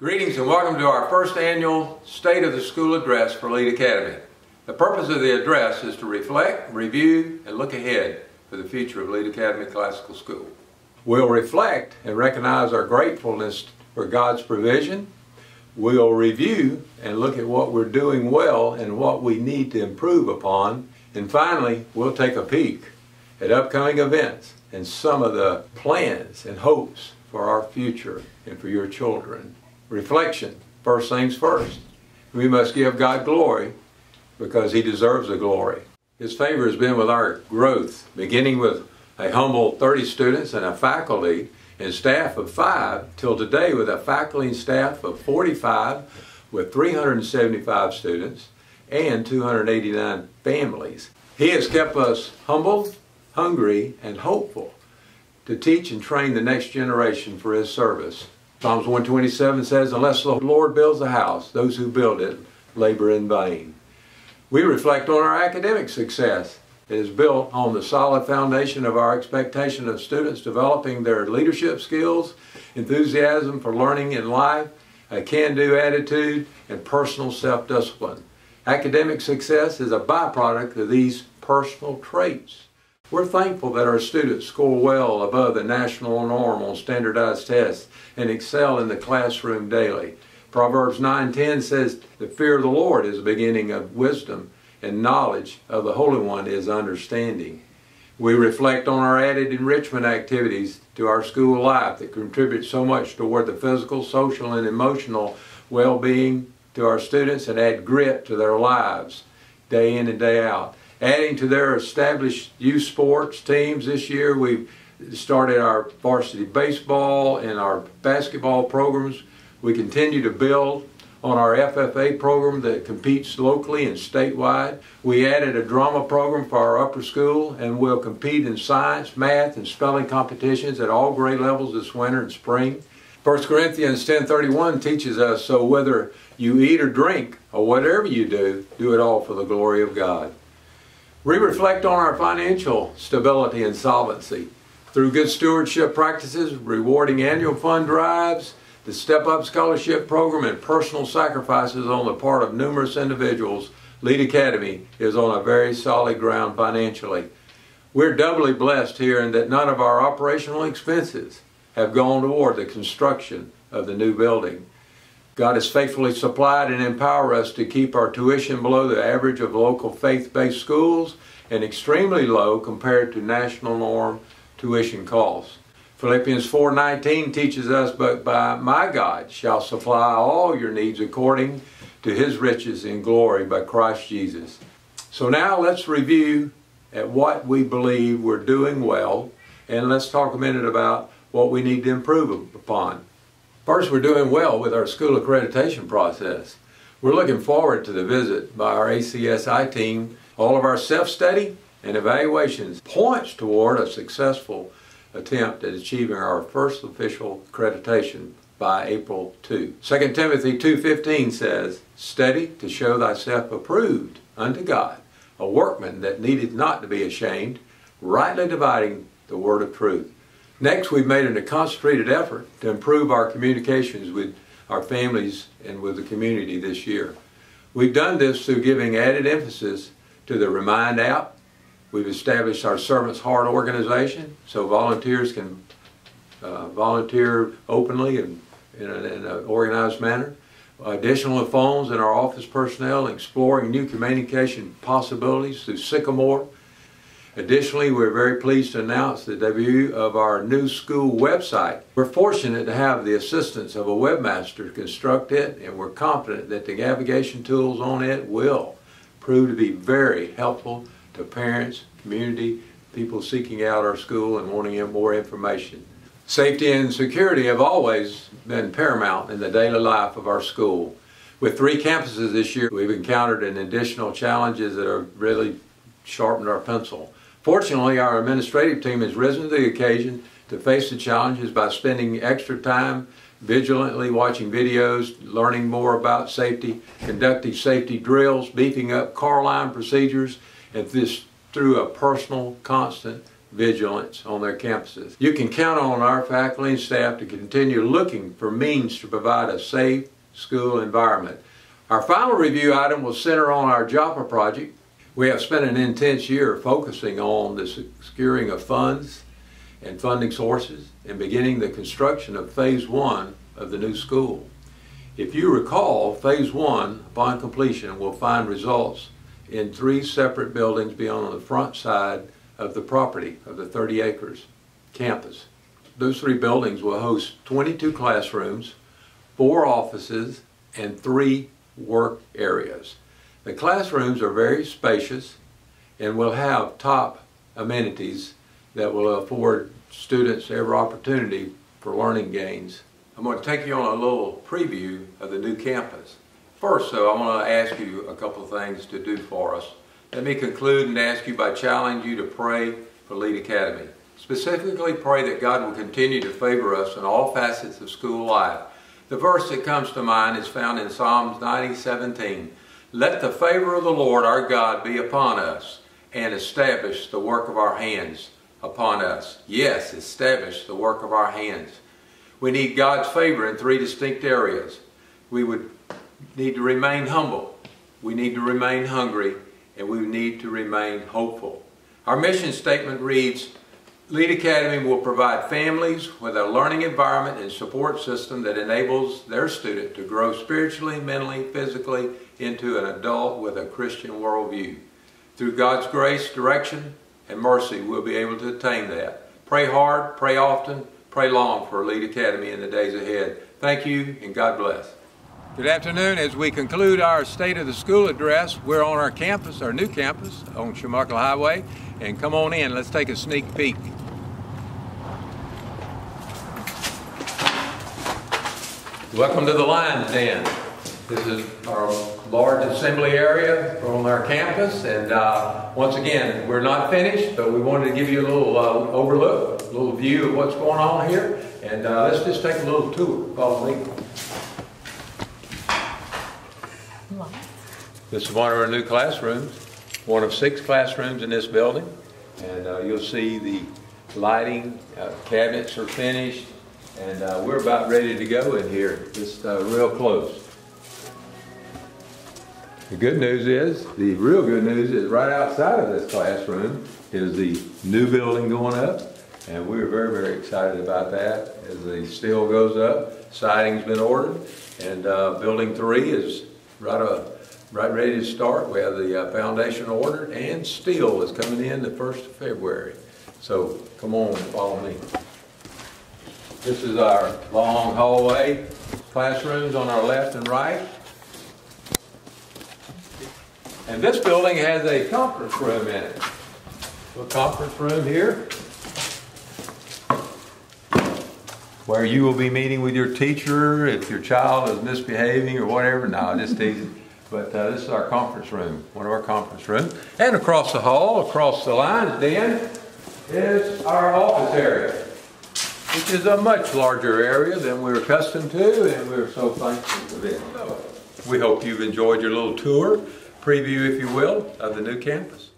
Greetings and welcome to our first annual State of the School Address for L.E.A.D Academy. The purpose of the address is to reflect, review, and look ahead for the future of L.E.A.D Academy Classical School. We'll reflect and recognize our gratefulness for God's provision. We'll review and look at what we're doing well and what we need to improve upon. And finally, we'll take a peek at upcoming events and some of the plans and hopes for our future and for your children. Reflection. First things first. We must give God glory because He deserves the glory. His favor has been with our growth, beginning with a humble 30 students and a faculty and staff of 5, till today with a faculty and staff of 45 with 375 students and 289 families. He has kept us humble, hungry, and hopeful to teach and train the next generation for His service. Psalms 127 says, "Unless the Lord builds a house, those who build it labor in vain." We reflect on our academic success. It is built on the solid foundation of our expectation of students developing their leadership skills, enthusiasm for learning in life, a can-do attitude, and personal self-discipline. Academic success is a byproduct of these personal traits. We're thankful that our students score well above the national norm on standardized tests and excel in the classroom daily. Proverbs 9:10 says, "The fear of the Lord is the beginning of wisdom, and knowledge of the Holy One is understanding." We reflect on our added enrichment activities to our school life that contribute so much toward the physical, social, and emotional well-being to our students and add grit to their lives day in and day out. Adding to their established youth sports teams this year, we've started our varsity baseball and our basketball programs. We continue to build on our FFA program that competes locally and statewide. We added a drama program for our upper school and will compete in science, math, and spelling competitions at all grade levels this winter and spring. 1 Corinthians 10:31 teaches us, "So whether you eat or drink or whatever you do, do it all for the glory of God." We reflect on our financial stability and solvency through good stewardship practices, rewarding annual fund drives, the Step Up Scholarship Program, and personal sacrifices on the part of numerous individuals. L.E.A.D Academy is on a very solid ground financially. We're doubly blessed here in that none of our operational expenses have gone toward the construction of the new building. God has faithfully supplied and empowered us to keep our tuition below the average of local faith-based schools and extremely low compared to national norm tuition costs. Philippians 4:19 teaches us, "But by my God shall supply all your needs according to His riches in glory by Christ Jesus." So now let's review at what we believe we're doing well, and let's talk a minute about what we need to improve upon. First, we're doing well with our school accreditation process. We're looking forward to the visit by our ACSI team. All of our self-study and evaluations points toward a successful attempt at achieving our first official accreditation by April 2. 2 Timothy 2:15 says, "Study to show thyself approved unto God, a workman that needeth not to be ashamed, rightly dividing the word of truth." Next, we've made a concentrated effort to improve our communications with our families and with the community this year. We've done this through giving added emphasis to the Remind app. We've established our Servant's Heart organization so volunteers can volunteer openly and in an organized manner. Additional phones in our office personnel exploring new communication possibilities through Sycamore. Additionally, we're very pleased to announce the debut of our new school website. We're fortunate to have the assistance of a webmaster to construct it, and we're confident that the navigation tools on it will prove to be very helpful to parents, community, people seeking out our school and wanting more information. Safety and security have always been paramount in the daily life of our school. With 3 campuses this year, we've encountered an additional challenges that have really sharpened our pencil. Fortunately, our administrative team has risen to the occasion to face the challenges by spending extra time vigilantly watching videos, learning more about safety, conducting safety drills, beefing up car line procedures, and this through a personal, constant vigilance on their campuses. You can count on our faculty and staff to continue looking for means to provide a safe school environment. Our final review item will center on our JAPA project. We have spent an intense year focusing on the securing of funds and funding sources and beginning the construction of Phase 1 of the new school. If you recall, Phase 1, upon completion, will find results in 3 separate buildings beyond on the front side of the property of the 30 acres campus. Those 3 buildings will host 22 classrooms, 4 offices, and 3 work areas. The classrooms are very spacious and will have top amenities that will afford students every opportunity for learning gains. I'm going to take you on a little preview of the new campus. First, though, I want to ask you a couple of things to do for us. Let me conclude and ask you by challenging you to pray for L.E.A.D Academy. Specifically, pray that God will continue to favor us in all facets of school life. The verse that comes to mind is found in Psalms 90:17. Let the favor of the Lord our God be upon us and establish the work of our hands upon us. Yes, establish the work of our hands. We need God's favor in 3 distinct areas. We would need to remain humble, we need to remain hungry, and we need to remain hopeful. Our mission statement reads, L.E.A.D Academy will provide families with a learning environment and support system that enables their student to grow spiritually, mentally, physically into an adult with a Christian worldview. Through God's grace, direction, and mercy, we'll be able to attain that. Pray hard, pray often, pray long for L.E.A.D Academy in the days ahead. Thank you, and God bless. Good afternoon. As we conclude our State of the School address, we're on our campus, our new campus on Shamuckle Highway. And come on in, let's take a sneak peek. Welcome to the Lion's Den. This is our large assembly area on our campus, and once again, we're not finished, but we wanted to give you a little overlook, a little view of what's going on here, and let's just take a little tour. Follow me. This is one of our new classrooms, one of 6 classrooms in this building, and you'll see the lighting, cabinets are finished, and we're about ready to go in here, just real close. The good news is, the real good news is right outside of this classroom is the new building going up, and we're very, very excited about that. As the steel goes up, siding's been ordered, and building 3 is right ready to start. We have the foundation ordered, and steel is coming in the 1st of February. So come on, follow me. This is our long hallway, classrooms on our left and right. And this building has a conference room in it. A conference room here where you will be meeting with your teacher if your child is misbehaving or whatever. No, just teasing. But this is our conference room, one of our conference rooms. And across the hall, across the Lion's Den, is our office area, which is a much larger area than we're accustomed to, and we're so thankful for this. We hope you've enjoyed your little tour, preview if you will, of the new campus.